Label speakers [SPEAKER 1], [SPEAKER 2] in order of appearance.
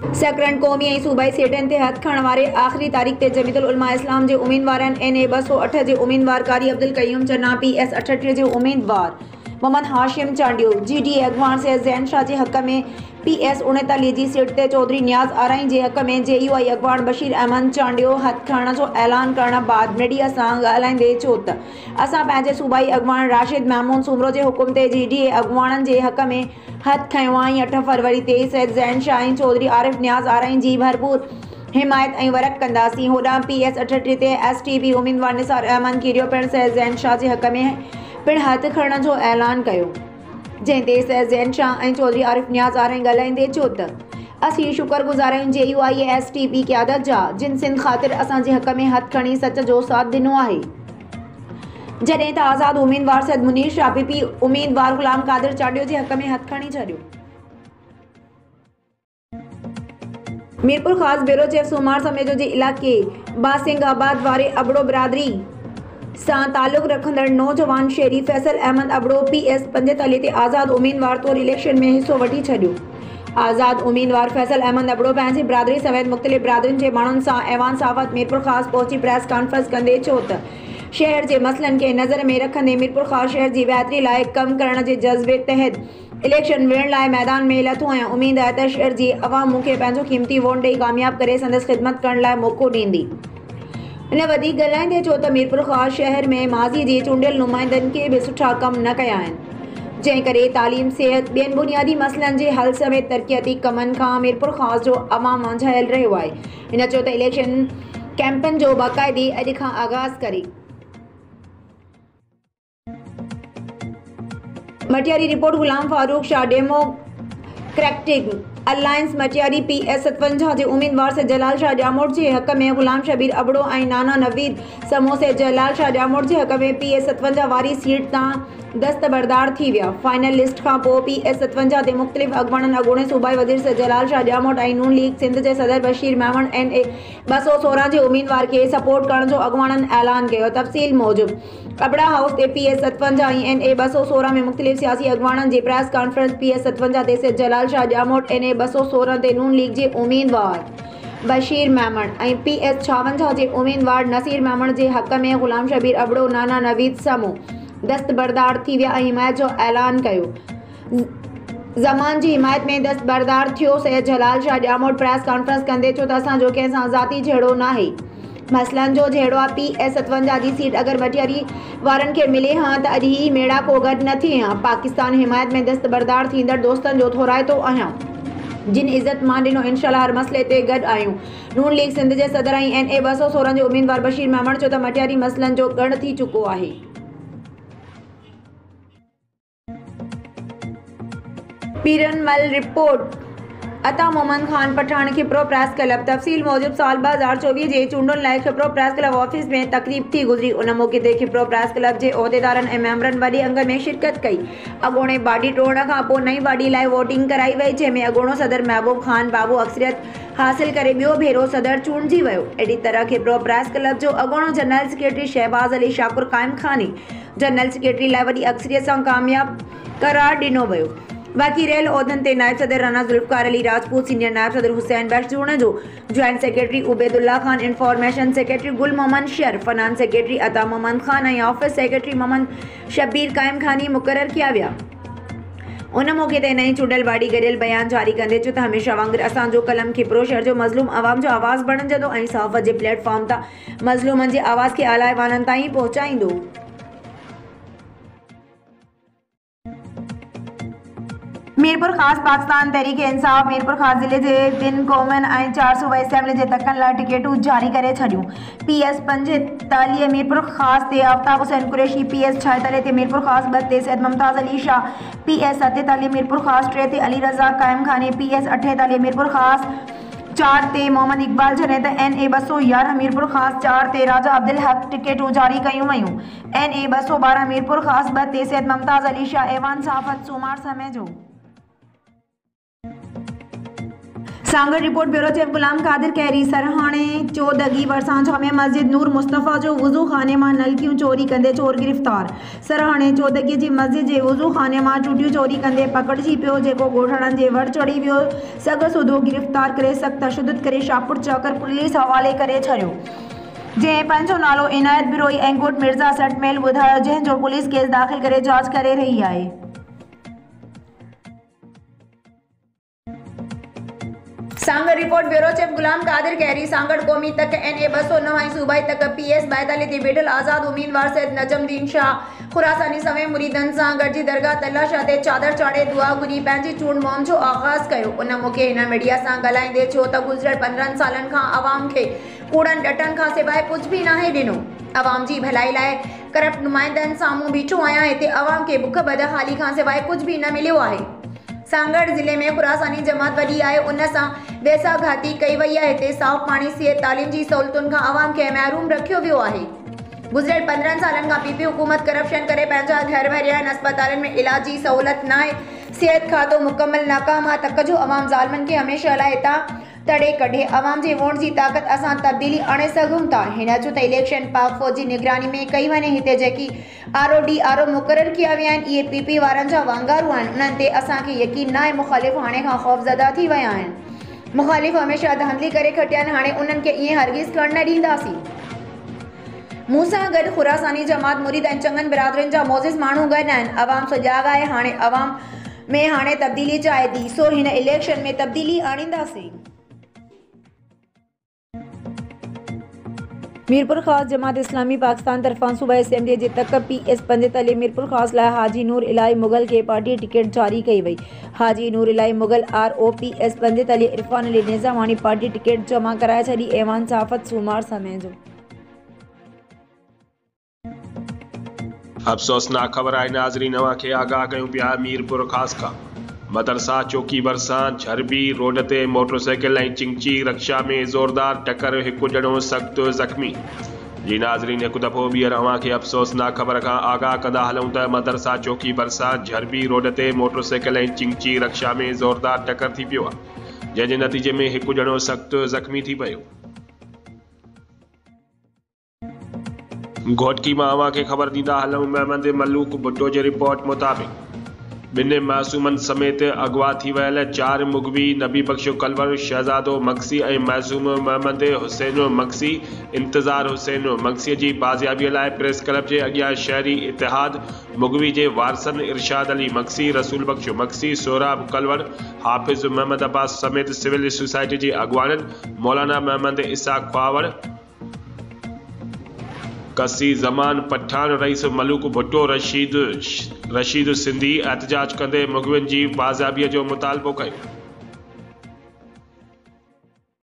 [SPEAKER 1] सकरन क़ौमी ऐं सूबाई सीटनि ते हथ खणण वारे आख़िरी तारीख़ ते जमीयतुल उलमा इस्लाम जे उम्मीदवारनि NA 208 जे उम्मीदवार कारी अब्दुल क़य्यूम चन्ना, PS 38 जे उम्मीदवार मोहम्मद हाशिम चांडियो, GDA अगवान सैयद ज़ैन शाह जे हक़ में, PS 39 जी सीट ते चौधरी नियाज़ आराई जे हक़ में JUI अगवान बशीर अहमद चांडियो हथ खणण जो ऐलान करण बाद मीडिया सां ॻाल्हाईंदे चयो त असां पंहिंजे सूबाई अगवान राशिद महमूद सूमरो जे हुकुम ते GDA अगवाननि जे हक़ में हथ खयो आहे। 8 फरवरी ते सैयद ज़ैन शाह ऐं चौधरी आरिफ नियाज़ आराई जी भरपूर हिमायत ऐं वरक कंदासीं। होॾां PS 38 ते STP उम्मीदवार निसार अहमद कीरियो पिणु सैयद ज़ैन शाह जे हक़ में पिणु हथ खणण जो ऐलान कयो, जंहिं ते सैयद ज़ैन शाह ऐं चौधरी आरिफ नियाज़ आराई ॻाल्हाईंदे चयो त असीं शुक्रगुज़ार आहियूं JUI ऐं STP क़यादत जा, जिन सिंध ख़ातिर असांजे हक़ में हथ खणी सच जो साथ ॾिनो आहे। जॾहिं त आज़ाद उम्मीदवार सैयद मुनीर शाह PP उम्मीदवार ग़ुलाम कादिर चांडियो जे हक़ में हथ खणी छॾियो। मीरपुर ख़ासि ब्यूरो चीफ सूमार समेत जे इलाइक़े बासिंगाबाद वारे अबड़ो बिरादरी सां ताल्लुक़ रखंदड़ नौजवान शेरी फैसल अहमद अबड़ो PS 45 ते आज़ाद उम्मीदवार तौरु इलेक्शन में हिसो वठी छॾियो। आज़ाद उम्मीदवार फैसल अहमद अबड़ो पंहिंजी बिरादरी समेत मुख़्तलिफ़ बिरादरियुनि जे माण्हुनि सां ऐवान साफ़त मीरपुर ख़ासि पहुची प्रेस कॉन्फ्रेंस कंदे चयो त शहर जे मसइलनि खे नज़र में रखंदे मीरपुर ख़ासि शहर जी बहितरी लाइ कमु करण जे जज़्बे तहत इलेक्शन विढ़ण लाइ मैदान में लथो ऐं उमेद आहे त शहर जी अवाम मूंखे पंहिंजो क़ीमती वोट ॾेई कामयाब करे संदसि ख़िदमत करण लाइ मौक़ो ॾींदी। इन वधीक ॻाल्हाईंदे चयो त मीरपुर ख़ासि शहर में माज़ी जे चूंडियल नुमाइंदनि के बि सुठा कम न कया आहिनि, जंहिं करे तालीम, सिहत, ॿियनि बुनियादी मसइलनि जे हल समेत तरक़ियाती कमनि खां मीरपुर ख़ासि जो अवाम मंझायल रहियो आहे। हिन चयो त इलेक्शन कैंपनि जो बाक़ाइदे अॼु खां आगाज़ करे Matiari report Ghulam Farooq Shah democratic alliance Matiari PS 57 जे उम्मीदवार से जलाल शाह जामोट जे हक़ में ग़ुलाम शबीर अबड़ो ऐं नाना नवीद समोसे जलाल शाह जामोट जे हक़ में PS 57 वारी सीट तां दस्तबरदार थी विया। फाइनल लिस्ट खां पोइ PS 57 ते मुख़्तलिफ़ अॻुवाणनि अॻूणे सूबाई वज़ीर से जलाल शाह जामोट ऐं नून लीग सिंध जे सदर बशीर महमद NA 216 जे उम्मीदवार खे सपोर्ट करण जो अॻुवाणनि ऐलान कयो। तफ़सील मूजिबि अबड़ा हाउस ते PS 57 ऐं NA 216 में मुख़्तलिफ़ सियासी अॻुवाणनि जी प्रेस कॉन्फ्रेंस। PS 57 ते से जलाल शाह जामोट, NA 216 ते नून लीग जे उम्मीदवार बशीर महमद ऐं PS 56 जे उम्मीदवार नसीर महमद जे हक़ में ग़ुलाम शबीर अबड़ो, नाना नवीद समो दस्तबरदार थी विया ऐं हिमायत जो ऐलान कयो। ज़मान जी हिमायत में दस्तबरदार थियो सैयद जलाल शाह जामोट प्रेस कॉन्फ्रेंस कंदे चयो त असांजो कंहिंसां ज़ाती झेड़ो न आहे, मसइलनि जो झेड़ो आहे। PS 57 जी सीट अगरि मटियारी वारनि खे मिले हा त अॼु ही मेड़ा को गॾु न थिए हा। पाकिस्तान हिमायत में दस्तबरदार थींदड़ दोस्तनि जो थोराइतो आहियां, जिन इज़त मां ॾिनो, इंशाअल्लाह हर मसइले ते गॾु आहियूं। नून लीग सिंध जे सदर ऐं NA 216 जे उम्मीदवार बशीर महमद चयो त मटियारी मसइलनि जो ॻण थी चुको आहे। पीरनमल रिपोर्ट अता मोहम्मद खान पठान खिप्रो प्रेस क्लब। तफ़सील मूजिब साल 2024 जे चूंडुनि लाइ खिप्रो प्रेस क्लब ऑफिस में तक़रीब थी गुज़री। उन मौक़े ते खिप्रो प्रेस क्लब जे उहिदेदारनि ऐं मेंबरनि वॾे अंग में शिरकत कई। अॻोणे बाडी टोड़ण खां पोइ नई बाडी लाइ वोटिंग कराई वई, जंहिंमें अॻोणो सदर महबूब खान बाबू अक्सरियत हासिल करे ॿियो भेरो सदर चूंडिजी वियो। अहिड़ी तरह खिप्रो प्रेस क्लब जो अॻोणो general secretary Shahbaz Ali Shakur क़ाइम ख़ानी जनरल सेक्रेटरी लाइ वॾी अक्सरियत सां कामयाब करार ॾिनो वियो। बाक़ी रहियल उहिदनि ते नायब सदर राना ज़ुल्फ़िकार अली राजपूत, सीनियर नायब सदर हुसैन बख्श जूण जो, joint secretary Ubaidullah Khan, information secretary गुल मोहम्मद शर, फनान सेक्रेटरी अता मोहम्मद खान ऐं ऑफिस सेक्रेटरी मोहम्मद शब्बीर क़ाइम ख़ानी मुक़रर किया विया। उन मौक़े ते नई चूंडियल बाडी गॾियल बयान जारी कंदे चयो त हमेशह वांगुरु असांजो कलम खिप्रो शहर जो मज़लूम आवाम जो आवाज़ बणिजंदो ऐं सहाफ़त जे प्लेटफॉर्म तां मज़लूमनि जे आवाज़ खे आला ऐवाननि ताईं पहुचाईंदो। मीरपुर ख़ासि पाकिस्तान तहरीक इंसाफ़ मीरपुर ख़ासि ज़िले जे 3 क़ौमुनि ऐं 4 सूबाई असेंबली जे तकनि लाइ टिकेटूं जारी करे छॾियूं। PS 45 मीरपुर ख़ासि ते आफ्ताब हुसैन कुरैशी, PS 46 ते मीरपुर ख़ासि 2 ते सैयद मुमताज़ अली शाह, PS 47 मीरपुर ख़ासि 3 ते अली रज़ा क़ाइम ख़ानी, PS 48 मीरपुर ख़ासि 4 ते मोहम्मद इकबाल, जॾहिं त NA 211 मीरपुर ख़ासि 4 ते राजा अब्दुल हक टिकेटूं जारी कयूं वयूं। NA 212 मीरपुर ख़ासि 2 ते सैयद मुमताज़ अली शाह ऐवान साफ़त सूमार समय जो। Sanghar report bureau chief Ghulam Qadir कैरी सरहाणे चौदगी वरसां जामिया मस्जिद नूर मुस्तफ़ा जो वुज़ू खाने में नलकियूं चोरी कंदे चोर गिरफ्तार। सरहाणे चौदगी जी मस्जिद के वुज़ू खाने में टूटियूं चोरी कंदे पकड़जी पियो जेको ॻोठाणनि जे वर चढ़ी वियो। सग सूदो गिरफ्तार करे सख्त तशद्दुद करे शाहपुर चौकर पुलिस हवाले करे छॾियो। जंहिं पंहिंजो नालो इनायत बिरोई ऐं ॻोठ मिर्ज़ा सटमेल ॿुधायो, जंहिंजो पुलिस केस दाख़िल करे जांच करे रही आहे। Sanghar report bureau chief Ghulam Qadir कैरी सांगड़ कौमी तक NA 209 ऐं सूबाई तक PS 42 ते वेठल आज़ाद उम्मीदवार सैयद नजमुद्दीन शाह खुरासानी समेत मुरीदनि सां गॾिजी दरगाह तलाशाह ते चादर चाढ़े दुआ घुरी पंहिंजी चूंड मुहिम जो आगाज़ कयो। उन मौक़े हिन मीडिया सां ॻाल्हाईंदे चयो त गुज़िरियल 15 सालनि खां अवाम खे कूड़नि ॾटनि खां सवाइ कुझु बि नाहे ॾिनो। अवाम जी भलाई लाइ करप्ट नुमाइंदनि साम्हूं बीठो आहियां। हिते अवाम खे बुख बदहाली खां सवाइ कुझु बि न मिलियो आहे। सांगड़ ज़िले में खुरासानी जमात वॾी आहे, उन सां वेसाघाती कई वई आहे। हिते साफ़ पाणी, सिहत, तालीम जी सहूलतुनि खां अवाम खे महरूम रखियो वियो आहे। गुज़िरियल 15 सालनि खां PP हुकूमत करप्शन करे पंहिंजा घर भरिया आहिनि। अस्पतालनि में इलाज जी सहूलत न आहे। सिहत खातो मुकम्मल नाकाम आहे। तक जो अवाम ज़ालिमनि खे हमेशह लाइ हितां तड़े कढे। अवाम जे वोट जी ताक़त असां तब्दीली आणे सघूं था। हिन जो त इलेक्शन पाक फौज जी निगरानी में कई वञे। हिते जेकी RO मुक़ररु कया विया आहिनि इहे PP वारनि जा वांगारू आहिनि। उन्हनि ते असांखे यकीन न आहे। मुख़ालिफ़ हाणे खां ख़ौफ़ज़दा थी विया आहिनि। मुख़ालिफ़ हमेशह धांधली करे खटिया आहिनि। हाणे उन्हनि खे ईअं हरगिज़ करणु न ॾींदासीं। मूं सां गॾु खुरासानी जमात मुरीद ऐं चङनि बिरादरियुनि जा मोज़िज़ माण्हू गॾु आहिनि। अवाम सुजाॻ आहे। हाणे अवाम में हाणे तब्दीली चाहे थी, सो हिन इलेक्शन में तब्दीली आणींदासीं। मीरपुर ख़ास जमात इस्लामी पाकिस्तान तरफ़ां सूबाई असेंबली जे तक PS 45 मीरपुर ख़ास लाइ हाजी नूर इलाही मुग़ल खे पार्टी टिकट जारी कई वई। Haji Noor Ilahi Mughal RO PS 45 Irfan Ali Nizamani party ticket जमा कराए छॾी। ऐवान सहाफ़त सूमार समय जो
[SPEAKER 2] अफ़सोसनाक ख़बर आहे। नाज़रीन अवां खे आगाह कयूं पिया मीरपुर ख़ास खां मदरसा चौकी भरिसां झरबी रोड ते मोटरसाइकिल ऐं चिंची रक्षा में ज़ोरदार टक्कर, हिकु ॼणो सख़्त ज़ख़्मी। जी नाज़रीन हिकु दफ़ो ॿीहर अवां खे अफ़सोसनाक ख़बर खां आगाह कंदा हलूं त मदरसा चौकी भरिसां झरबी रोड ते मोटरसाइकिल ऐं चिंची रक्षा में ज़ोरदार टक्कर थी पियो आहे, जंहिंजे नतीजे में हिकु ॼणो सख़्त ज़ख़्मी थी पियो। घोटकी मां अवां खे ख़बर ॾींदा हलूं महमद मलूक भुट्टो जी रिपोर्ट मुताबिक़ ॿिनि मासूमनि समेत अगवा थी वियल 4 मुग़वी नबी बख्शो कलवर, शहज़ादो मक्सी ऐं मासूम महमद हुसैन मक्सी, इंतज़ार हुसैन मक्सीअ जी बाज़ियाबीअ लाइ प्रेस क्लब जे अॻियां शहरी इतिहाद मुग़वी जे वारसनि इरशाद अली मक्सी, रसूल बख्शो मक्सी, सोहराब कलवर, हाफ़िज़ महमद अब्बास समेत सिविल सोसाइटी जे अॻुवाननि मौलाना महमद इसाक ख्वावड़, कसी ज़मान पठान, रईस मलूक भुट्टो, रशीद सिंधी एहतजाज कंदे मुग़वियुनि जी बाज़ियाबीअ जो मुतालबो कयो।